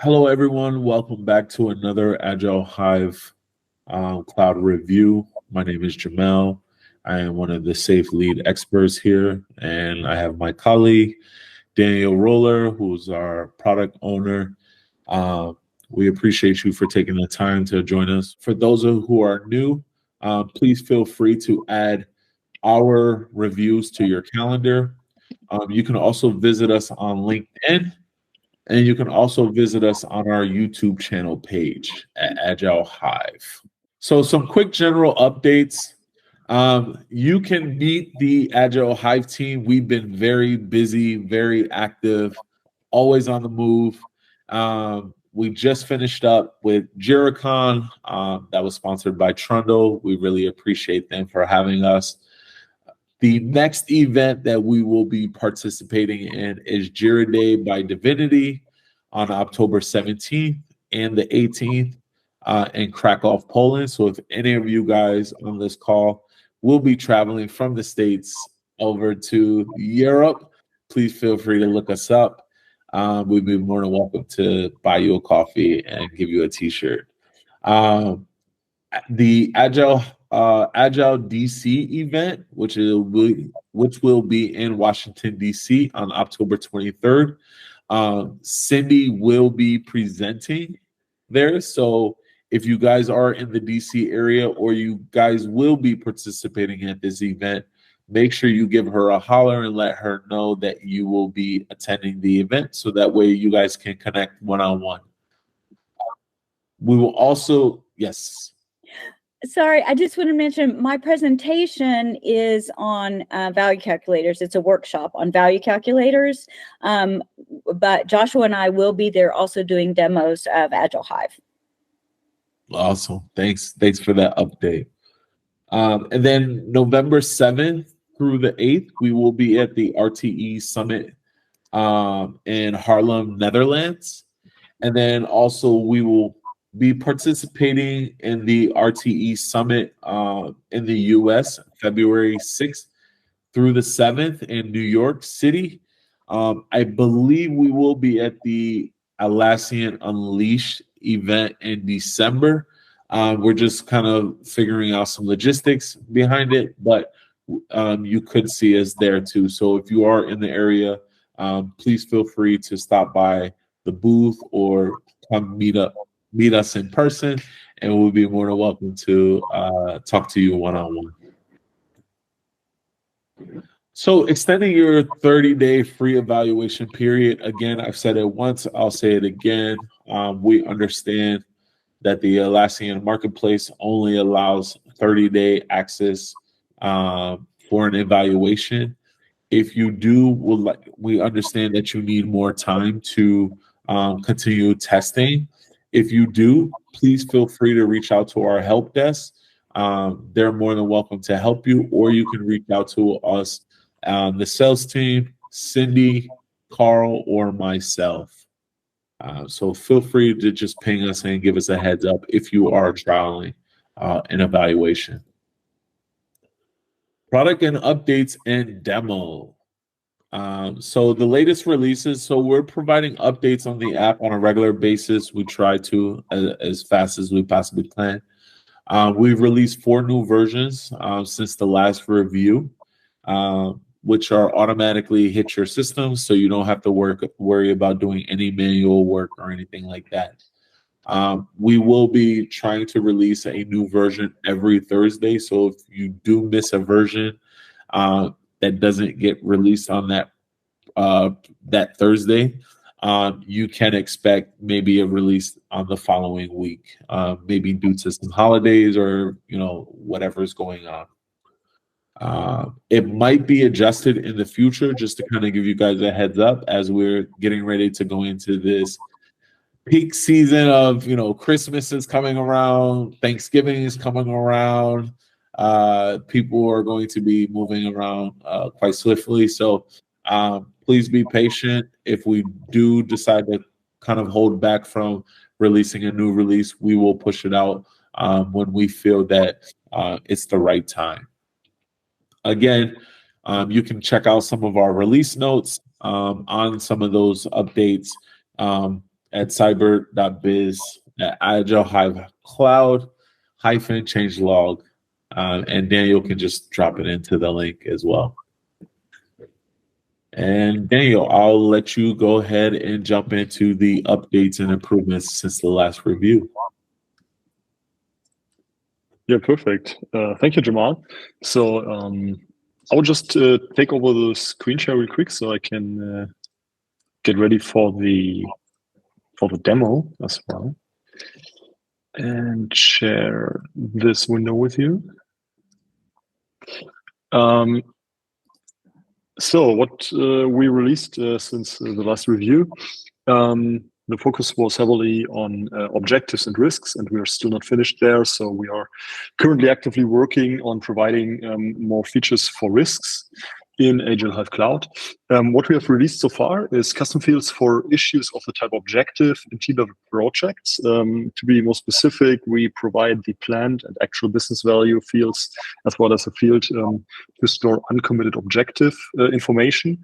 Hello, everyone. Welcome back to another Agile Hive Cloud review. My name is Jamel. I am one of the Safe Lead experts here, and I have my colleague, Daniel Roller, who's our product owner. We appreciate you for taking the time to join us. For those who are new, please feel free to add our reviews to your calendar. You can also visit us on LinkedIn. And you can also visit us on our YouTube channel page at Agile Hive. So some quick general updates. You can meet the Agile Hive team. We've been very busy, very active, always on the move. We just finished up with JiraCon. That was sponsored by Trundle. We really appreciate them for having us. The next event that we will be participating in is Jira Day by Divinity on October 17th and the 18th in Krakow, Poland. So if any of you guys on this call will be traveling from the States over to Europe, please feel free to look us up. We'd be more than welcome to buy you a coffee and give you a t-shirt. The Agile DC event, which will be in Washington DC on October 23rd. Cindy will be presenting there. So if you guys are in the DC area or you guys will be participating at this event, make sure you give her a holler and let her know that you will be attending the event, so that way you guys can connect one-on-one. We will also, yes. Sorry, I just want to mention my presentation is on value calculators. It's a workshop on value calculators, but Joshua and I will be there also doing demos of Agile Hive. Awesome. Thanks for that update. And then November 7th through the 8th, we will be at the RTE Summit in Haarlem, Netherlands. And then also we will be participating in the RTE Summit in the US, February 6th through the 7th in New York City. I believe we will be at the Atlassian Unleashed event in December. We're just kind of figuring out some logistics behind it, but you could see us there too. So if you are in the area, please feel free to stop by the booth or come meet us in person, and we'll be more than welcome to talk to you one-on-one. So extending your 30-day free evaluation period, again, I've said it once, I'll say it again. We understand that the Atlassian Marketplace only allows 30-day access for an evaluation. If you do, we understand that you need more time to continue testing. If you do, please feel free to reach out to our help desk. They're more than welcome to help you, or you can reach out to us, the sales team, Cindy, Carl, or myself. So feel free to just ping us and give us a heads up if you are trialing an evaluation. Product and updates and demo. So the latest releases, so we're providing updates on the app on a regular basis. We try to as fast as we possibly can. We've released 4 new versions since the last review, which are automatically hit your system, so you don't have to worry about doing any manual work or anything like that. We will be trying to release a new version every Thursday, so if you do miss a version that doesn't get released on that Thursday, you can expect maybe a release on the following week, maybe due to some holidays or whatever is going on. It might be adjusted in the future, just to kind of give you guys a heads up as we're getting ready to go into this peak season of Christmas is coming around, Thanksgiving is coming around. People are going to be moving around quite swiftly, so please be patient. If we do decide to kind of hold back from releasing a new release, we will push it out when we feel that it's the right time. Again, you can check out some of our release notes on some of those updates at cyber.biz at Agile Hive Cloud -changelog. And Daniel can just drop it into the link as well. And Daniel, I'll let you go ahead and jump into the updates and improvements since the last review. Yeah, perfect. Thank you, Jamal. So I'll just take over the screen share real quick so I can get ready for the demo as well, and share this window with you. So what we released since the last review, the focus was heavily on objectives and risks, and we are still not finished there. So we are currently actively working on providing more features for risks in Agile Hive Cloud. What we have released so far is custom fields for issues of the type objective in team-level projects. To be more specific, we provide the planned and actual business value fields, as well as a field to store uncommitted objective information.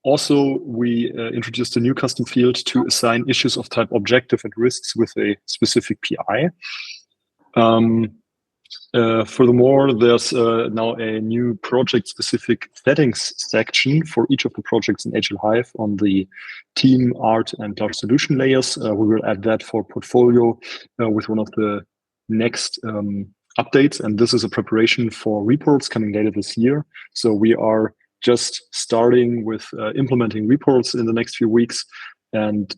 Also, we introduced a new custom field to assign issues of type objective and risks with a specific PI. Furthermore, there's now a new project-specific settings section for each of the projects in Agile Hive on the team, art, and large solution layers. We will add that for portfolio with one of the next updates, and this is a preparation for reports coming later this year. So we are just starting with implementing reports in the next few weeks, and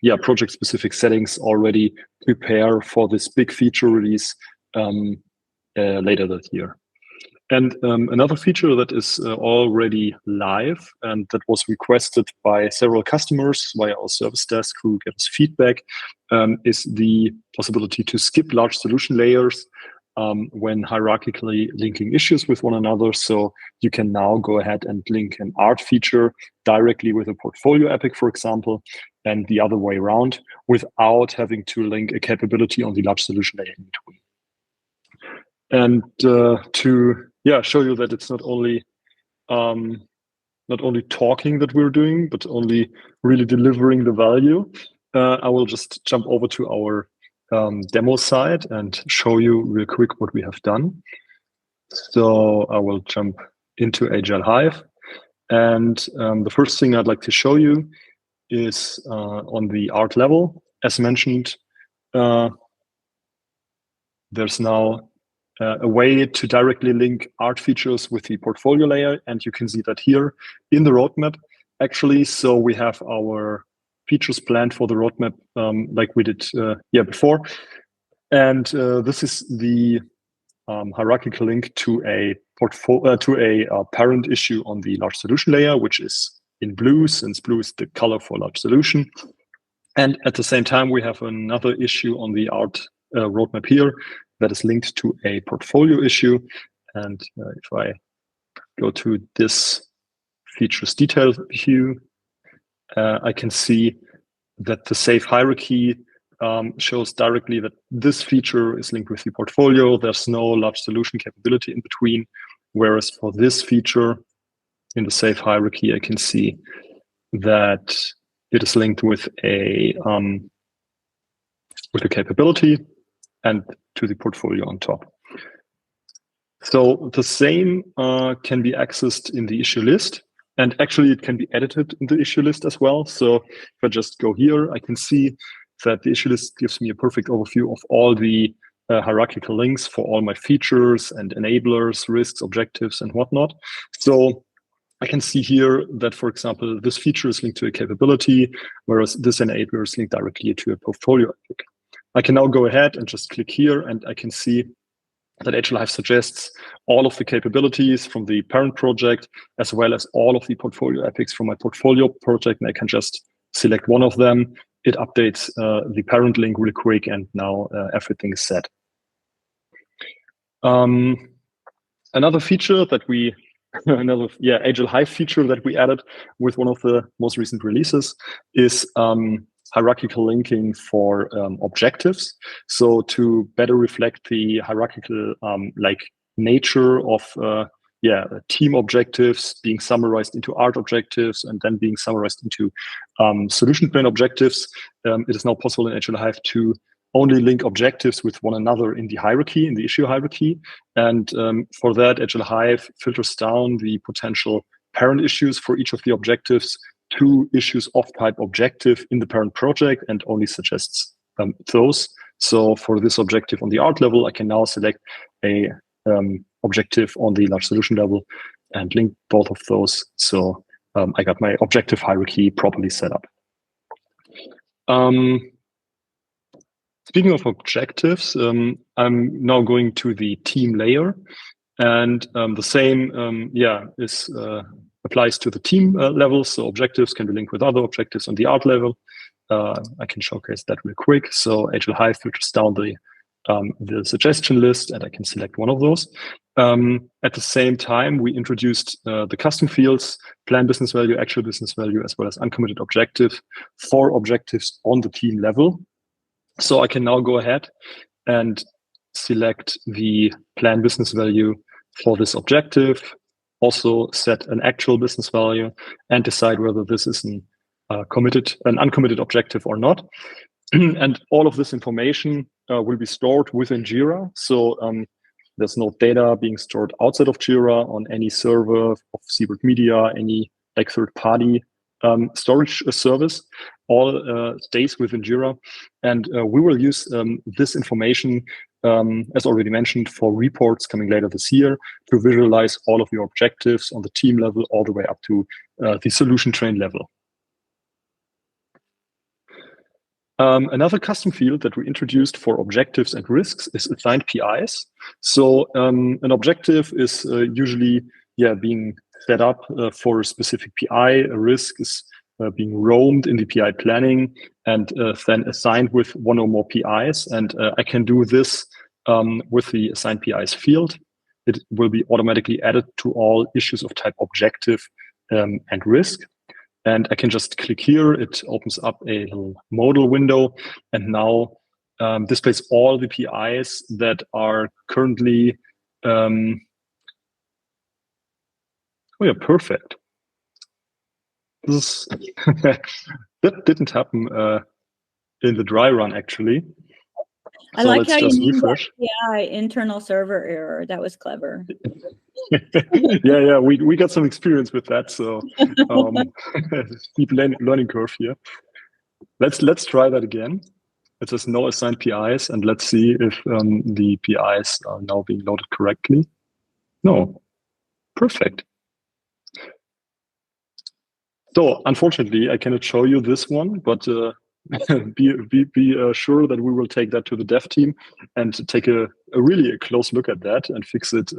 yeah, project-specific settings already prepare for this big feature release later that year. And another feature that is already live and that was requested by several customers via our service desk who gave us feedback is the possibility to skip large solution layers when hierarchically linking issues with one another. So you can now go ahead and link an art feature directly with a portfolio epic, for example, and the other way around without having to link a capability on the large solution layer in between. And to show you that it's not only talking that we're doing, but only really delivering the value, I will just jump over to our demo side and show you real quick what we have done. So I will jump into Agile Hive, and the first thing I'd like to show you is on the art level. As mentioned, there's now a way to directly link art features with the portfolio layer, and you can see that here in the roadmap actually. So we have our features planned for the roadmap like we did before, and this is the hierarchical link to a parent issue on the large solution layer, which is in blue, since blue is the color for large solution. And at the same time, we have another issue on the art roadmap here that is linked to a portfolio issue. And if I go to this features detail view, I can see that the safe hierarchy shows directly that this feature is linked with the portfolio. There's no large solution capability in between. Whereas for this feature in the safe hierarchy, I can see that it is linked with a capability and to the portfolio on top. So the same can be accessed in the issue list, and actually it can be edited in the issue list as well. So if I just go here, I can see that the issue list gives me a perfect overview of all the hierarchical links for all my features and enablers, risks, objectives, and whatnot. So I can see here that, for example, this feature is linked to a capability, whereas this enabler is linked directly to a portfolio epic. I can now go ahead and just click here, and I can see that Agile Hive suggests all of the capabilities from the parent project, as well as all of the portfolio epics from my portfolio project, and I can just select one of them. It updates the parent link really quick, and now everything is set. Another feature that we Agile Hive feature that we added with one of the most recent releases is hierarchical linking for objectives. So to better reflect the hierarchical nature of team objectives being summarized into art objectives and then being summarized into solution plan objectives. It is now possible in Agile Hive to only link objectives with one another in the hierarchy, in the issue hierarchy. And for that, Agile Hive filters down the potential parent issues for each of the objectives to issues of type objective in the parent project and only suggests those. So for this objective on the art level, I can now select a objective on the large solution level and link both of those. So I got my objective hierarchy properly set up. Speaking of objectives, I'm now going to the team layer, and the same applies to the team level. So objectives can be linked with other objectives on the art level. I can showcase that real quick. So Agile Hive filters down the suggestion list, and I can select one of those. At the same time, we introduced the custom fields, plan business value, actual business value, as well as uncommitted objective for objectives on the team level. So I can now go ahead and select the plan business value for this objective, also set an actual business value, and decide whether this is an uncommitted objective or not. And all of this information will be stored within Jira. So there's no data being stored outside of Jira on any server of Seabird Media, any like third-party storage service. All stays within Jira. And we will use this information, as already mentioned, for reports coming later this year to visualize all of your objectives on the team level all the way up to the solution train level. Another custom field that we introduced for objectives and risks is assigned PIs. So an objective is usually being set up for a specific PI. A risk is being roamed in the PI planning and then assigned with one or more PIs. And I can do this with the assigned PIs field. It will be automatically added to all issues of type objective and risk. And I can just click here. It opens up a little modal window and now displays all the PIs that are currently, perfect. This that didn't happen in the dry run, actually. I So like let's how you just named refresh. that PI internal server error. That was clever. Yeah, we got some experience with that, so steep learning curve here. Let's try that again. It says no assigned PIs, and let's see if the PIs are now being loaded correctly. No, perfect. So unfortunately, I cannot show you this one, but be sure that we will take that to the dev team and take a really close look at that and fix it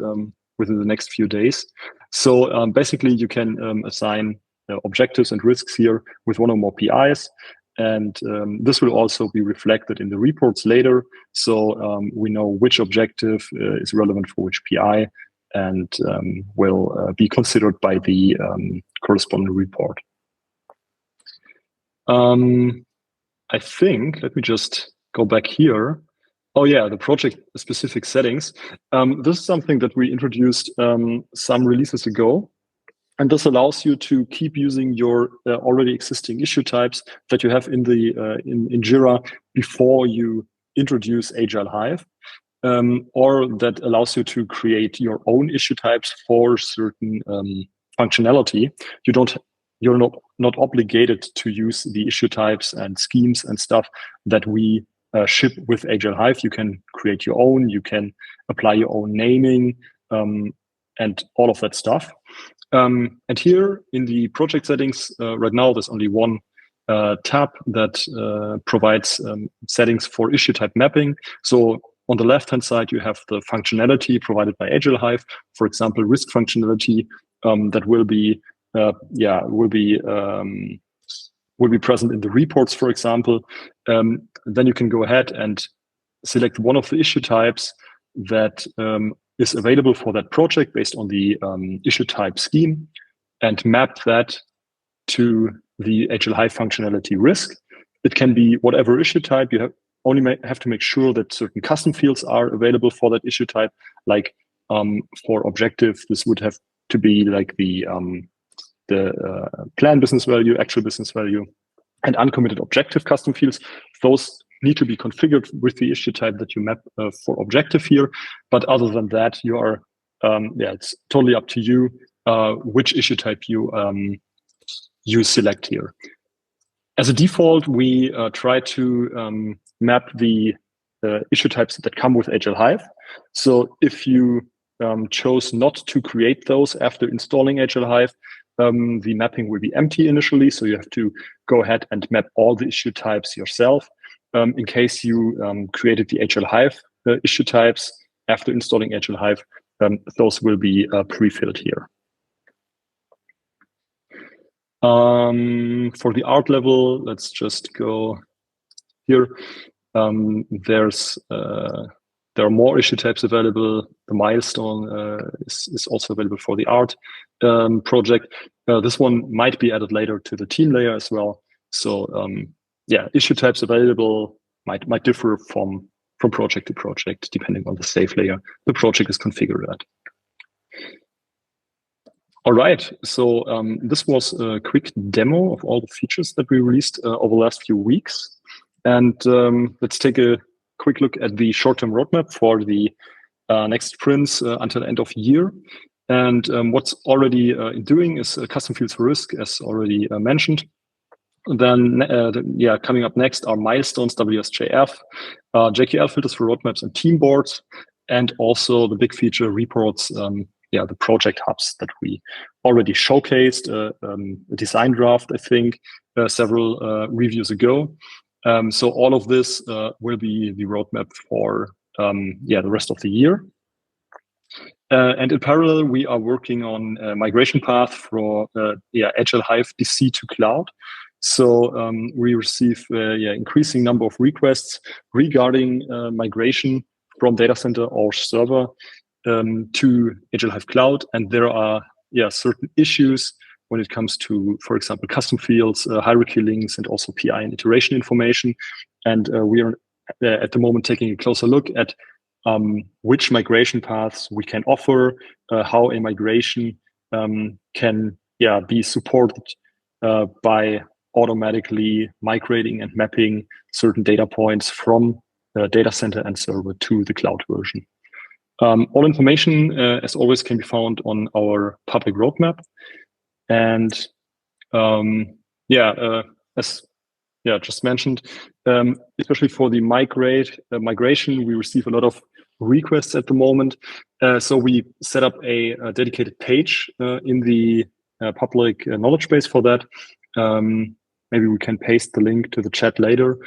within the next few days. So basically, you can assign objectives and risks here with one or more PIs. And this will also be reflected in the reports later. So we know which objective is relevant for which PI and will be considered by the corresponding report. I think, let me just go back here. Oh yeah, the project-specific settings. This is something that we introduced some releases ago. And this allows you to keep using your already existing issue types that you have in the in Jira before you introduce Agile Hive, or that allows you to create your own issue types for certain functionality. You're not obligated to use the issue types and schemes and stuff that we ship with Agile Hive. You can create your own. You can apply your own naming and all of that stuff. And here in the project settings, right now, there's only one tab that provides settings for issue type mapping. So on the left-hand side, you have the functionality provided by Agile Hive, for example, risk functionality that will be present in the reports, for example. Then you can go ahead and select one of the issue types that is available for that project based on the issue type scheme and map that to the Agile Hive functionality risk. It can be whatever issue type. You only have to make sure that certain custom fields are available for that issue type, like For objective, this would have to be like the planned business value, actual business value, and uncommitted objective custom fields. Those need to be configured with the issue type that you map for objective here. But other than that, you are, it's totally up to you which issue type you select here. As a default, we try to map the issue types that come with Agile Hive. So if you chose not to create those after installing Agile Hive, the mapping will be empty initially. So you have to go ahead and map all the issue types yourself. In case you created the Agile Hive issue types after installing Agile Hive, those will be pre-filled here. For the art level, let's just go here. There are more issue types available. The milestone is also available for the art project. This one might be added later to the team layer as well. So issue types available might differ from project to project, depending on the safe layer the project is configured at. All right, so this was a quick demo of all the features that we released over the last few weeks. And let's take a quick look at the short-term roadmap for the next sprints until the end of year. And what's already doing is custom fields for risk, as already mentioned. Then, coming up next are milestones, WSJF, JQL filters for roadmaps and team boards, and also the big feature reports, the project hubs that we already showcased, a design draft, I think, several reviews ago. So all of this will be the roadmap for the rest of the year. And in parallel, we are working on a migration path for Agile Hive DC to cloud. So we receive increasing number of requests regarding migration from data center or server to Agile Hive Cloud, and there are certain issues when it comes to, for example, custom fields, hierarchy links, and also PI and iteration information. And we are at the moment taking a closer look at which migration paths we can offer, how a migration can be supported by automatically migrating and mapping certain data points from data center and server to the cloud version. All information, as always, can be found on our public roadmap. And as just mentioned, especially for the migration, we receive a lot of requests at the moment. So we set up a dedicated page in the public knowledge base for that. Maybe we can paste the link to the chat later.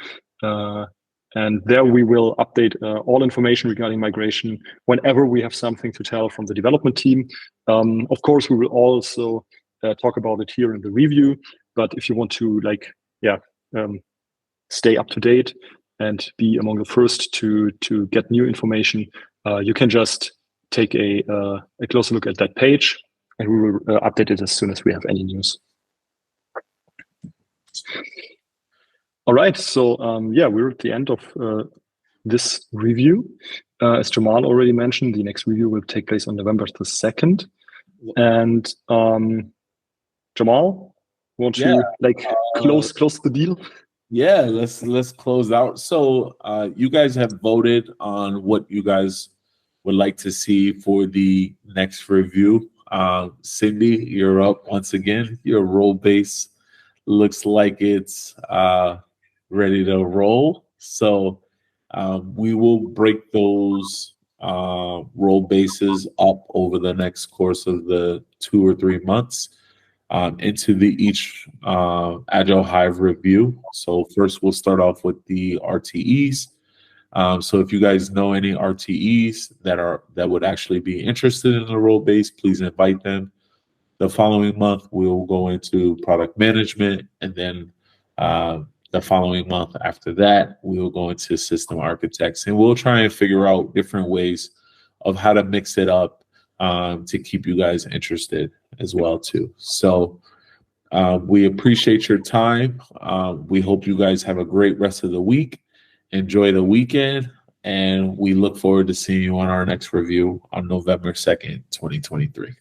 And there we will update all information regarding migration whenever we have something to tell from the development team. Of course, we will also talk about it here in the review. But if you want to stay up to date and be among the first to get new information, you can just take a closer look at that page, and we will update it as soon as we have any news. All right, so we're at the end of this review. As Jamal already mentioned, the next review will take place on November the 2nd. And Jamal, won't you close the deal? Yeah, let's close out. So you guys have voted on what you guys would like to see for the next review. Cindy, you're up once again. Your role base looks like it's ready to roll. So we will break those role bases up over the next course of the 2 or 3 months into each Agile Hive review. So first we'll start off with the RTEs. So if you guys know any RTEs that would actually be interested in the role base, please invite them. The following month, we'll go into product management, and then the following month after that, we will go into system architects, and we'll try and figure out different ways of how to mix it up to keep you guys interested as well too. So we appreciate your time. We hope you guys have a great rest of the week. Enjoy the weekend, And we look forward to seeing you on our next review on November 2nd, 2023.